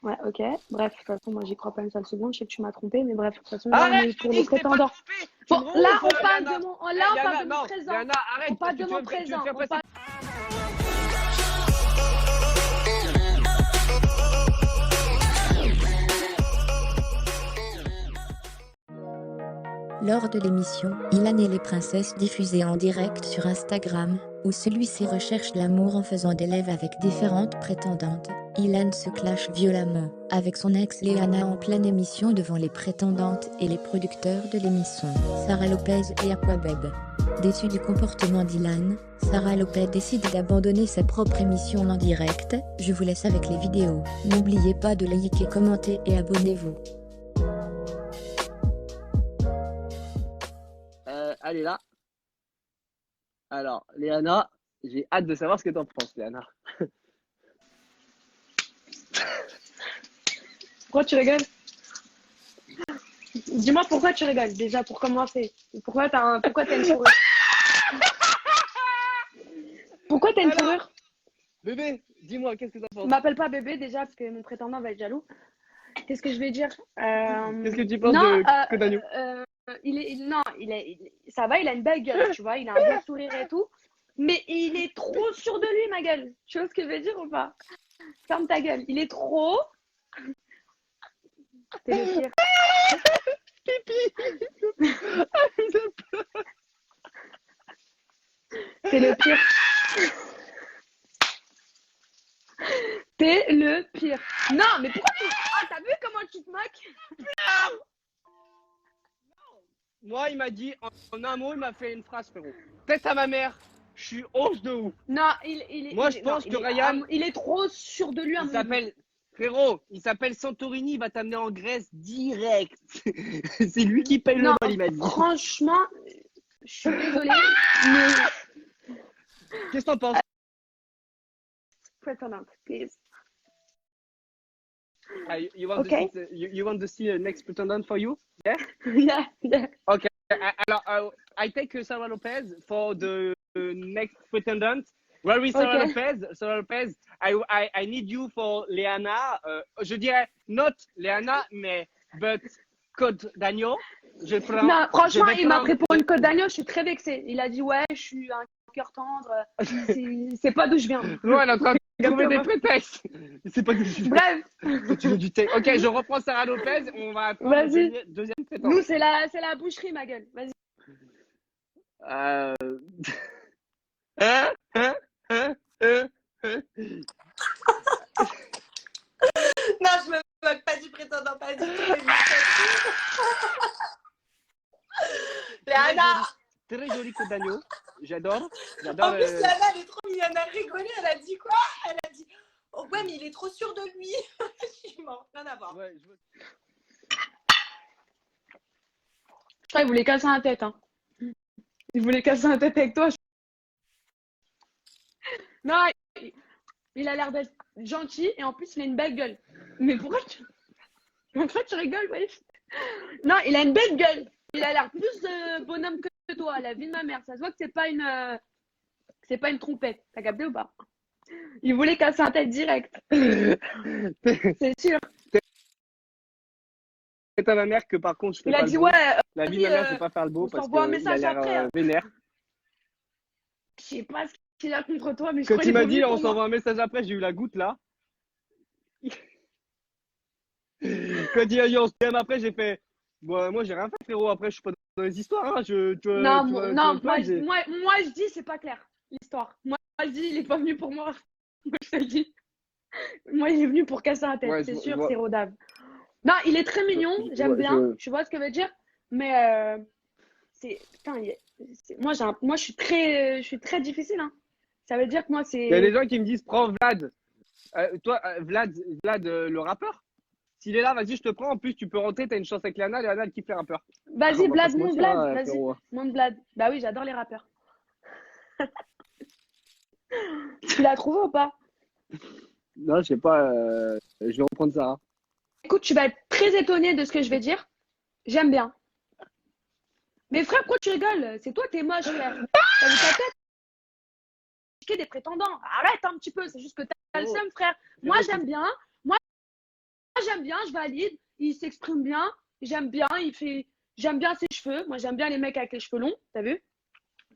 Ouais, ok. Bref, de toute façon, moi, j'y crois pas une seule seconde. Je sais que tu m'as trompé, mais bref, de toute façon, là, on Arrête, est je te pour dis les que je t'ai pas prétendants. trompé. Tu Bon, me là, ronfles, on parle Léana. de mon, Eh, là, on parle Léana, de mon non, présent. Léana, On arrête parle parce de que tu mon veux, tu veux présent. faire On passer. parle... Lors de l'émission Ilan et les princesses diffusée en direct sur Instagram, où celui-ci recherche l'amour en faisant des lives avec différentes prétendantes, Ilan se clash violemment avec son ex Léana en pleine émission devant les prétendantes et les producteurs de l'émission, Sarah Lopez et Aquabeb. Déçue du comportement d'Ilan, Sarah Lopez décide d'abandonner sa propre émission en direct. Je vous laisse avec les vidéos. N'oubliez pas de liker, commenter et abonnez-vous. Allez là. Alors, Léana, j'ai hâte de savoir ce que t'en penses, Léana. Pourquoi tu rigoles? Dis-moi pourquoi tu rigoles, déjà, pour commencer. Pourquoi t'as une fourrure? Pourquoi t'as une Alors, fourrure? bébé, dis-moi, qu'est-ce que t'en penses? M'appelle pas bébé, déjà, parce que mon prétendant va être jaloux. Qu'est-ce que je vais dire? Qu'est-ce que tu penses Non, de Codagno? non, ça va, il a une belle gueule, tu vois, il a un beau sourire et tout. Mais il est trop sûr de lui, ma gueule. Tu vois ce que je veux dire ou pas? Ferme ta gueule. Il est trop. T'es le pire. T'es le pire. T'es le pire. Non, mais pourquoi tu... Ah, t'as vu comment tu te moques? Moi, il m'a dit, en un mot, il m'a fait une phrase, frérot. Peut-être à ma mère, je suis honte de ouf. Non, Moi, je pense que Ryan, il est trop sûr de lui à il mon goût. s'appelle, frérot, il s'appelle Santorini, il va t'amener en Grèce direct. C'est lui qui paye le Non, vol, il m'a dit. franchement, je suis désolée, mais... Qu'est-ce que t'en penses? Pretendant, please. You want Okay. to see, you want to see a next pretendant for you? Yeah? Yeah, yeah. Okay. Alors, I take Sarah Lopez for the next pretendant. Where is Sarah Okay. Lopez? Sarah Lopez, I need you for Léana. Je dirais not Léana, mais but Code Daniel. Je prends. Non, franchement, je vais il m'a prendre- pris pour une côte d'agneau, je suis très vexée. Il a dit, ouais, je suis un cœur tendre, c'est pas d'où je viens. Ouais, elle est en train de trouver des Exactement. prétextes. C'est pas que je Bref, tu veux du thé. Ok, je reprends Sarah Lopez. On va prendre le vas-y. deuxième prétendant. Nous, c'est la boucherie, ma gueule. Vas-y. Euh... Hein, hein, hein, hein, hein. Non, je me moque pas du prétendant, pas du tout. Léana, Très joli Code d'agneau. J'adore. en J'adore. plus, Léana, elle est trop mignonne. Elle a rigolé. Elle a dit quoi? Elle a dit, oh ouais, mais il est trop sûr de lui. Je suis morte, rien à voir. Ouais, Je crois qu'il voulait casser la tête. Hein. Il voulait casser la tête avec toi. Non, il a l'air d'être gentil et en plus, il a une belle gueule. Mais pourquoi tu rigoles, wesh? Non, il a une belle gueule. Il a l'air plus bonhomme que toi, la vie de ma mère. Ça se voit que c'est pas une trompette. T'as capté ou pas? Il voulait casser la tête direct. C'est sûr. C'est à ma mère que par contre, je fais Il pas a le dit, beau. ouais, La vie de ma mère, je vais pas faire le beau on parce s'envoie un qu'il a message l'air après. vénère. Je sais pas ce qu'il a contre toi, mais je Quand crois il qu'il est m'a venu dit, pour on moi. s'envoie un message après, j'ai eu la goutte là. Quand il a dit, on se DM après, j'ai fait. Bon, moi, j'ai rien fait, frérot. Après, je suis pas dans les histoires. Hein. Non, Tu vois, moi, je dis, c'est pas clair, l'histoire. Moi, je dis, il est pas venu pour moi. Moi, je te le dis. Moi, il est venu pour casser la tête, Ouais, c'est je sûr, vois- c'est rodave. Non, il est très mignon, j'aime bien, tu vois ce que je veux dire. Mais c'est. Putain, moi, je suis très difficile. Hein. Ça veut dire que moi, Il y a des c'est. gens qui me disent, prends Vlad. Toi, Vlad le rappeur. S'il est là, vas-y, je te prends. En plus, tu peux rentrer, t'as une chance avec Léana elle kiffe les rappeurs. Vas-y, On va pas Blad, se mon mentir, Blad, hein, vas-y, frérot. mon Blad. Bah oui, j'adore les rappeurs. Tu l'as trouvé ou pas? Non, je sais pas. Je vais reprendre ça. Hein. Écoute, tu vas être très étonné de ce que je vais dire. J'aime bien. Mais frère, pourquoi tu rigoles? C'est toi, t'es moche, frère. T'as vu ta tête? Des prétendants. Arrête un petit peu, c'est juste que t'as le seum, frère. Moi, j'aime bien. j'aime bien, je valide. Il s'exprime bien. J'aime bien. J'aime bien ses cheveux. Moi, j'aime bien les mecs avec les cheveux longs. T'as vu?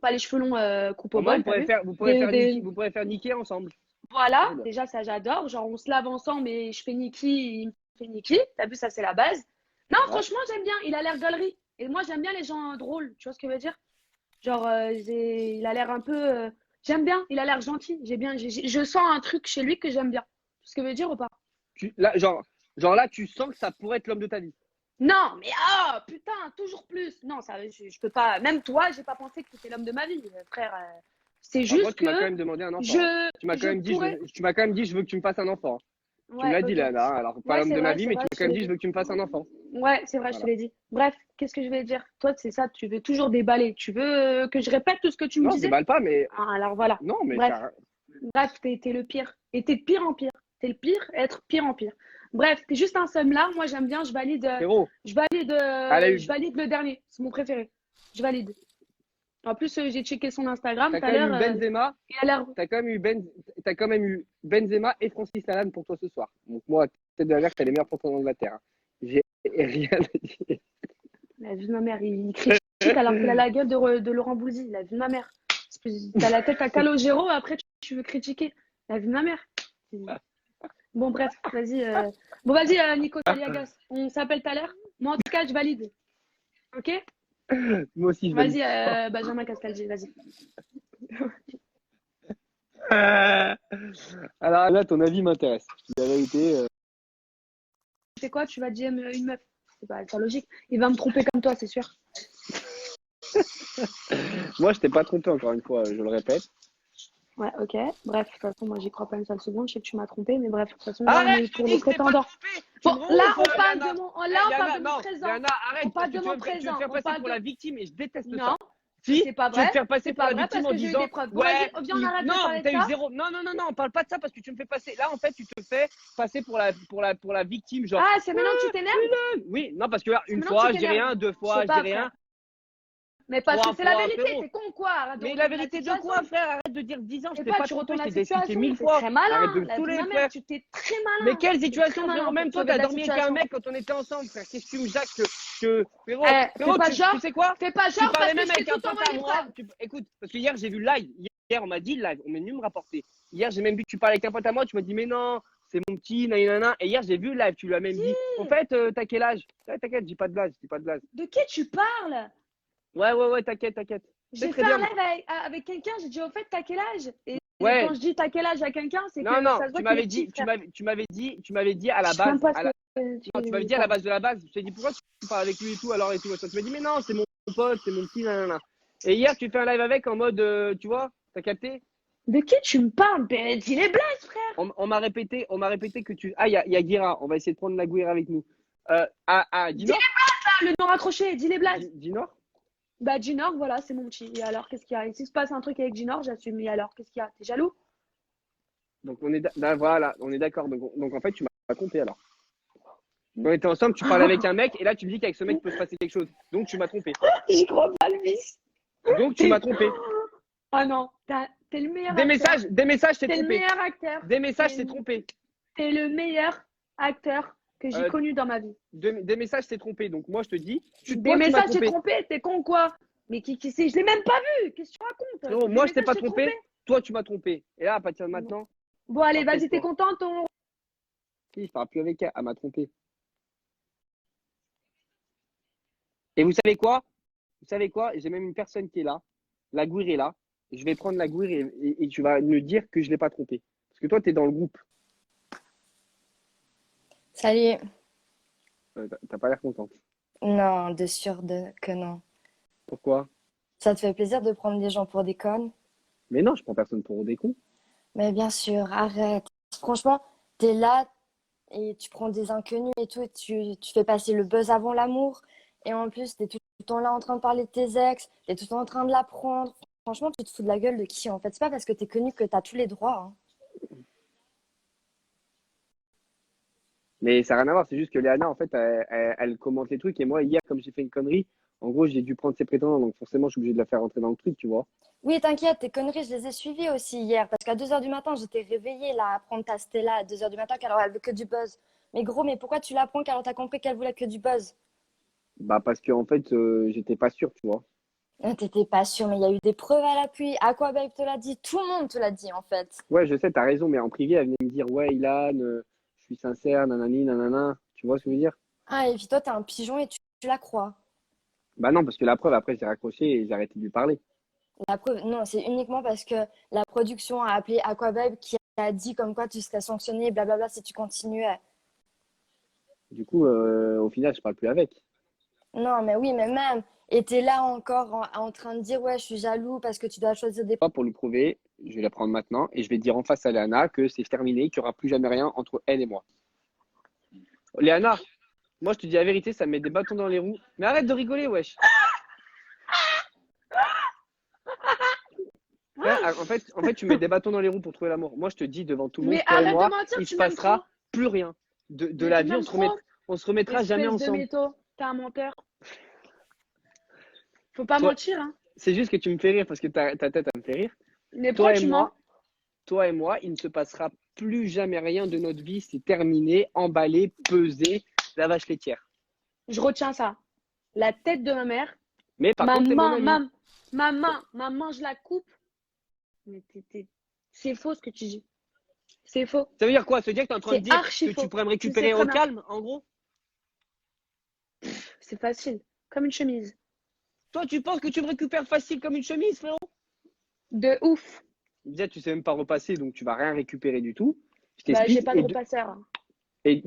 Pas les cheveux longs coupe au Moi, bol. T'as vu? vous pourrez faire Des- vous pourrez faire niquer ensemble. Voilà. Voilà. Déjà, ça, j'adore. Genre, on se lave ensemble et je fais Niki, il me fait Niki. T'as vu, ça, c'est la base. Non, Ouais. franchement, j'aime bien. Il a l'air gaulerie. Et moi, j'aime bien les gens drôles. Tu vois ce que je veux dire? Genre, il a l'air un peu. J'aime bien. Il a l'air gentil. Je sens un truc chez lui que j'aime bien. Tu vois ce que je veux dire ou pas? Là, genre là, tu sens que ça pourrait être l'homme de ta vie. Non, mais ah, putain, toujours plus. Non, ça, je peux pas. Même toi, j'ai pas pensé que tu étais l'homme de ma vie, frère. C'est Enfin, moi, juste tu m'as quand que même demandé un enfant. Tu m'as je quand même dit, pourrais. tu m'as quand même dit, je veux que tu me fasses un enfant. Tu me Ouais, l'as dit, ok. Léana. Alors, pas Ouais, l'homme c'est de ma vrai, vie, c'est mais vrai, tu m'as je quand te même l'ai dit, je dit. veux que tu me fasses un enfant. Ouais, c'est vrai, je te Voilà. l'ai dit. Bref, qu'est-ce que je vais dire? Toi, c'est ça, tu veux toujours déballer. Tu veux que je répète tout ce que tu me Non, je disais? déballe pas, mais Ah, alors voilà. non, mais Bref, t'es le pire. Et t'es de pire en pire. T'es le pire, être pire en pire. Bref, t'es juste un seum là. Moi, j'aime bien, frérot, elle a je eu, valide le dernier. C'est mon préféré. Je valide. En plus, j'ai checké son Instagram t'as tout à quand même eu l'heure. Benzema, Il a l'air. t'as quand même eu Benzema et Francis Lalanne pour toi ce soir. Donc moi, tête de la mer, t'as les meilleurs porteurs d'Angleterre. Hein. J'ai rien à dire. La vie de ma mère, il critique alors qu'il a la gueule de Laurent Bouzy. La vie de ma mère. T'as la tête à Calogero, après tu veux critiquer. La vie de ma mère. Bon, bref, vas-y. Bon, vas-y, Nico Taliagas. On s'appelle tout à l'heure. Moi, en tout cas, je valide. Ok? Moi aussi, je valide. Vas-y, Benjamin Castaldi, vas-y. Alors là, ton avis m'intéresse. Je dis la vérité. Tu fais quoi? Tu vas DM une meuf. C'est pas logique. Il va me tromper comme toi, c'est sûr. Moi, je t'ai pas trompé encore une fois, je le répète. Ouais, ok. Bref, de toute façon, moi, j'y crois pas une seule seconde. Je sais que tu m'as trompé, mais bref, de toute façon, là, on est Arrête, pour je le t'ai pas prétendant. trompé. Bon, Tu me là, ronfles, on parle Léana. de mon, là, on Léana, parle de mon non, présent. Léana, arrête, On parle parce que de tu mon veux me présent. faire On passer parle pour de. la victime et je déteste ça. Non, Si, c'est pas tu veux vrai. te faire passer C'est pour la pas vrai victime parce en que j'ai eu disant des preuves. Bon, ouais, vas-y, viens, on arrête de non, parler de t'as eu ça. zéro. Non, non, non, non, on parle pas de ça parce que tu me fais passer. Là, en fait, tu te fais passer pour la victime, genre. Ah, c'est maintenant que tu t'énerves? Oui, non, parce que là, C'est une maintenant que fois, tu je dis t'énerves. rien, deux Je fois, sais je dis pas, rien, frère. Mais parce que trois c'est la fois, vérité, frérot. t'es con ou quoi? Arrête de Mais la retourner vérité de situation. quoi, frère? Arrête de dire 10 ans, je Et t'ai pas, pas tu trompé, retournes je la t'ai expliqué situation. 1000 T'es fois. très Arrête de malin. me La vie de saouler, ma frère. mère, tu t'es très malin. Mais quelle T'es situation, très malin frérot? pour Même te toi, sauver t'as de la dormi avec un situation. mec quand on était ensemble, frère. Qu'est-ce que tu me jacques frérot, Fais pas tu genre. sais quoi? Fais pas Tu genre parlais parce que même je t'ai avec un tout pote à envoyé, moi. frère. Écoute, parce que hier, j'ai vu le live. Hier, on m'a dit le live. On m'a venu me rapporter. Hier, j'ai même vu que tu parlais avec un pote à moi. Tu m'as dit, mais non, c'est mon petit, nanana. Et hier, j'ai vu le live. Tu lui as même dit, en fait, t'as quel âge? Ouais, t'inquiète, dis pas de blague, dis pas de blague. De qui tu parles? Ouais, t'inquiète, t'inquiète. C'est J'ai très fait un bien. live avec quelqu'un, j'ai dit au fait t'as quel âge? Et Ouais. quand je dis t'as quel âge à quelqu'un, c'est Non, que non, ça se voit tu qu'il est m'avais petit, dit, frère. tu m'avais dit à la Je sais même base, pas ce à la, que non, tu m'avais dit à la base de la base. Je t'ai dit pourquoi tu parles avec lui et tout, alors et tout. Tu m'as dit, mais non, c'est mon pote, c'est mon petit, nanana. Et hier, tu fais un live avec en mode, tu vois, t'as capté? De qui tu me parles? Ben, dis les blagues, frère. On m'a répété que tu. Ah, il y a Guira, on va essayer de prendre la Guira avec nous. Dis les Dinor? blagues, là, le nom raccroché, dis les blagues. Dinor? Bah, Ginor, voilà, c'est mon petit. Et alors, qu'est-ce qu'il y a? Et s'il se passe un truc avec Ginor, j'assume. Et alors, qu'est-ce qu'il y a? T'es jaloux? Donc, voilà, on est d'accord. Donc, en fait, tu m'as trompé alors. On était ensemble, tu parlais avec un mec, et là, tu me dis qu'avec ce mec, il peut se passer quelque chose. Donc, tu m'as trompé. J'y crois pas, lui. Donc, tu m'as trompé. Ah non, t'es le meilleur Des acteur. messages, t'es T'es le trompé. meilleur acteur. Des messages, t'es trompé. T'es le meilleur acteur que j'ai connu dans ma vie. Des messages, t'es trompé. Donc, moi, je te dis, Des toi, tu m'as messages, t'es trompé. trompé, t'es con quoi? Mais qui c'est? Je l'ai même pas vu. Qu'est-ce que tu racontes? Non, Des moi, je t'ai messages, pas trompé. Toi, tu m'as trompé. Et là, à partir de maintenant, Bon, allez, après, vas-y, t'es toi. contente? On... Si, je parle plus avec elle. Elle m'a trompé. Et vous savez quoi? Vous savez quoi? J'ai même une personne qui est là. La Gouire est là. Je vais prendre la Gouire et tu vas me dire que je l'ai pas trompé. Parce que toi, tu es dans le groupe. Salut. T'as pas l'air contente. Non, de sûr que non. Pourquoi? Ça te fait plaisir de prendre des gens pour des connes? Mais non, je prends personne pour des cons. Mais bien sûr, arrête. Franchement, t'es là et tu prends des inconnus et tout, et tu fais passer le buzz avant l'amour. Et en plus, t'es tout le temps là en train de parler de tes ex, t'es tout le temps en train de la prendre. Franchement, tu te fous de la gueule de qui en fait? C'est pas parce que t'es connu que t'as tous les droits, hein. Mais ça n'a rien à voir. C'est juste que Léana, en fait, elle commente les trucs. Et moi, hier, comme j'ai fait une connerie, en gros, j'ai dû prendre ses prétendants. Donc forcément, je suis obligé de la faire rentrer dans le truc, tu vois. Oui, t'inquiète, tes conneries, je les ai suivies aussi hier. Parce qu'à 2h du matin, j'étais réveillée là à prendre ta Stella à 2h du matin, alors elle veut que du buzz. Mais gros, mais pourquoi tu l'apprends alors t'as compris qu'elle voulait que du buzz? Bah, parce que, en fait, j'étais pas sûr, tu vois. T'étais pas sûr, mais il y a eu des preuves à l'appui. Aquababe te l'a dit, tout le monde te l'a dit en fait. Ouais, je sais, t'as raison, mais en privé, elle venait me dire, ouais, Ilan, je suis sincère, nanani, nanana. Tu vois ce que je veux dire? Ah, et puis toi, t'es un pigeon et tu la crois. Bah non, parce que la preuve, après, j'ai raccroché et j'ai arrêté de lui parler. La preuve, non, c'est uniquement parce que la production a appelé Aquababe qui a dit comme quoi tu serais sanctionné, blablabla, si tu continuais. Du coup, au final, je parle plus avec. Non, mais oui, mais même. Et t'es là encore en train de dire, ouais, je suis jaloux parce que tu dois choisir des... Pas pour lui prouver, je vais la prendre maintenant et je vais dire en face à Léana que c'est terminé, qu'il n'y aura plus jamais rien entre elle et moi. Léana, moi, je te dis la vérité, ça me met des bâtons dans les roues. Mais arrête de rigoler, wesh. Frère, en fait, tu mets des bâtons dans les roues pour trouver l'amour. Moi, je te dis devant tout le monde, Mais toi et arrête de moi, mentir, il se tu m'aimes trop. passera plus rien. De Mais la tu vie, m'aimes trop. on se remettra jamais Espèce de ensemble. mytho. T'es un menteur. Faut pas Toi, mentir, hein. c'est juste que tu me fais rire parce que ta tête, elle me fait rire. Mais pourquoi Toi et tu mens? moi, toi et moi, il ne se passera plus jamais rien de notre vie. C'est terminé, emballé, pesé, la vache laitière. Je retiens ça. La tête de ma mère, Mais par ma contre, t'es mon main, ami. ma main, je la coupe. Mais c'est faux ce que tu dis. C'est faux. Ça veut dire quoi? Ça veut dire que tu es en train de C'est dire archi que tu faux. pourrais me Tu le sais récupérer très au bien. calme, en gros? C'est facile. Comme une chemise. Toi, tu penses que tu me récupères facile comme une chemise, frérot? De ouf. Déjà, tu sais même pas repasser, donc tu vas rien récupérer du tout. Je Bah, j'ai t'explique. pas de repasseur. Et...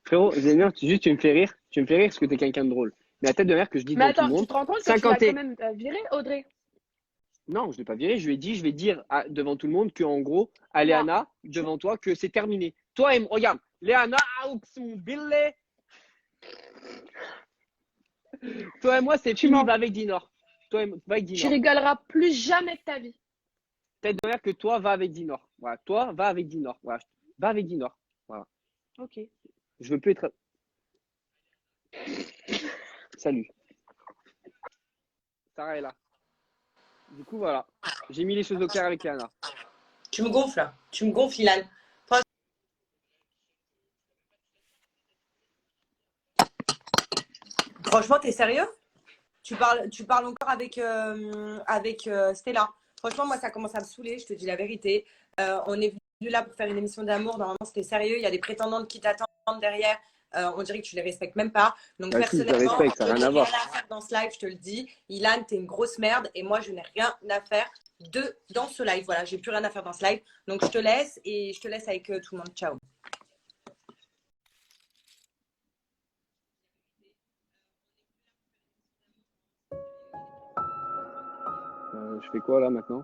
frérot, Zénur, juste tu me fais rire. Tu me fais rire parce que t'es quelqu'un de drôle. Mais la tête de mère que je dis Mais devant tout le attends, tu monde, te rends compte que tu l'as 50 quand et... même viré, Audrey? Non, je l'ai pas viré. Je lui ai dit, je vais dire devant tout le monde que en gros, à Non. Léana, devant toi, que c'est terminé. Toi, regarde, Léana, Billet. Toi et moi, c'est Tu fini, mens. va avec Dinor. Toi, va avec Tu Dinor. rigoleras plus jamais de ta vie. Tête de mère que toi, va avec Dinor. Voilà, toi, va avec Dinor. Voilà, va avec Dinor. Voilà. Ok. Je veux plus être. Salut. Sarah est là. Du coup, voilà. J'ai mis les choses au clair avec Léana. Tu me gonfles, là. Tu me gonfles, Ilan. Franchement, t'es sérieux? Tu parles encore avec Stella. Franchement, moi, ça commence à me saouler, je te dis la vérité. On est venu là pour faire une émission d'amour. Normalement, c'était sérieux. Il y a des prétendantes qui t'attendent derrière. On dirait que tu les respectes même pas. Donc, Bah, si, je le personnellement, respecte, ça je n'a n'ai rien à rien voir. à faire dans ce live, je te le dis. Ilan, t'es une grosse merde et moi, je n'ai rien à faire dans ce live. Voilà, j'ai plus rien à faire dans ce live. Donc, je te laisse et je te laisse avec tout le monde. Ciao. Je fais quoi là maintenant?